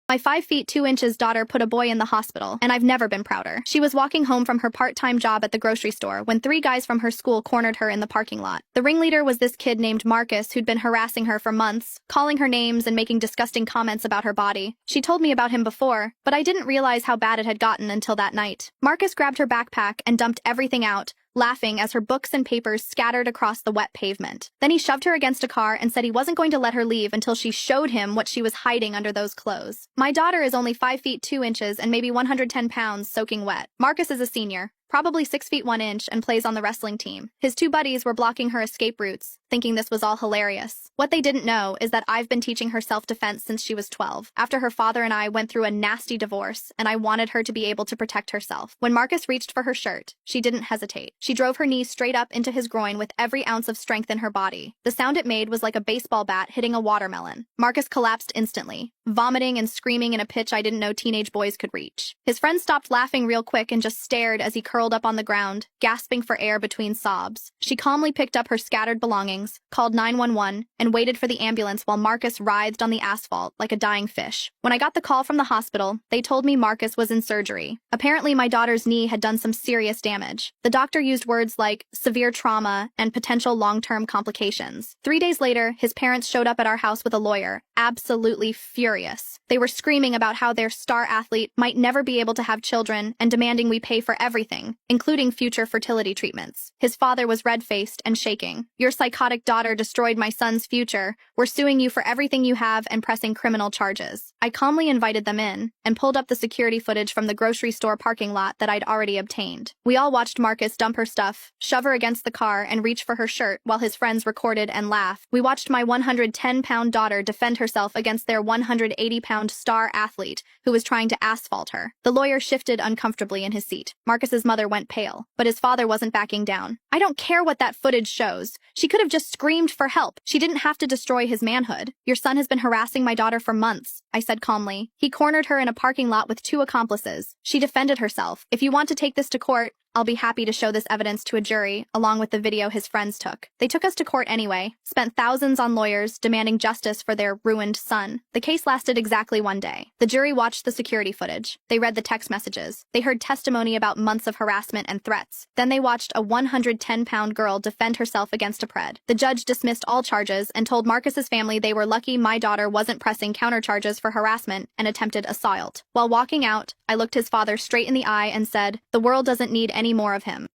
My 5 feet 2 inches daughter put a boy in the hospital, and I've never been prouder. She was walking home from her part-time job at the grocery store when 3 guys from her school cornered her in the parking lot. The ringleader was this kid named Marcus who'd been harassing her for months, calling her names and making disgusting comments about her body. She told me about him before, but I didn't realize how bad it had gotten until that night. Marcus grabbed her backpack and dumped everything out, laughing as her books and papers scattered across the wet pavement. Then he shoved her against a car and said he wasn't going to let her leave until she showed him what she was hiding under those clothes. My daughter is only 5 feet 2 inches and maybe 110 pounds soaking wet. Marcus is a senior, probably 6 feet 1 inch, and plays on the wrestling team. His 2 buddies were blocking her escape routes, thinking this was all hilarious. What they didn't know is that I've been teaching her self-defense since she was 12, after her father and I went through a nasty divorce, and I wanted her to be able to protect herself. When Marcus reached for her shirt, she didn't hesitate. She drove her knee straight up into his groin with every ounce of strength in her body. The sound it made was like a baseball bat hitting a watermelon. Marcus collapsed instantly, vomiting and screaming in a pitch I didn't know teenage boys could reach. His friends stopped laughing real quick and just stared as he curled up on the ground, gasping for air between sobs. She calmly picked up her scattered belongings, called 911, and waited for the ambulance while Marcus writhed on the asphalt like a dying fish. When I got the call from the hospital, they told me Marcus was in surgery. Apparently, my daughter's knee had done some serious damage. The doctor used words like severe trauma and potential long-term complications. 3 days later, his parents showed up at our house with a lawyer, absolutely furious. They were screaming about how their star athlete might never be able to have children and demanding we pay for everything, including future fertility treatments. His father was red-faced and shaking. "Your psychotic daughter destroyed my son's future. We're suing you for everything you have and pressing criminal charges." I calmly invited them in and pulled up the security footage from the grocery store parking lot that I'd already obtained. We all watched Marcus dump her stuff, shove her against the car, and reach for her shirt while his friends recorded and laughed. We watched my 110-pound daughter defend herself against their 180-pound star athlete who was trying to asphalt her. The lawyer shifted uncomfortably in his seat. Marcus's mother went pale, but his father wasn't backing down. "I don't care what that footage shows. She could have just screamed for help. She didn't have to destroy his manhood. Your son has been harassing my daughter for months," I said calmly. "He cornered her in a parking lot with 2 accomplices. She defended herself. If you want to take this to court, I'll be happy to show this evidence to a jury, along with the video his friends took." They took us to court anyway, spent thousands on lawyers demanding justice for their ruined son. The case lasted exactly 1 day. The jury watched the security footage. They read the text messages. They heard testimony about months of harassment and threats. Then they watched a 110-pound girl defend herself against a pred. The judge dismissed all charges and told Marcus's family they were lucky my daughter wasn't pressing countercharges for harassment and attempted assault. While walking out, I looked his father straight in the eye and said, "The world doesn't need any more of him."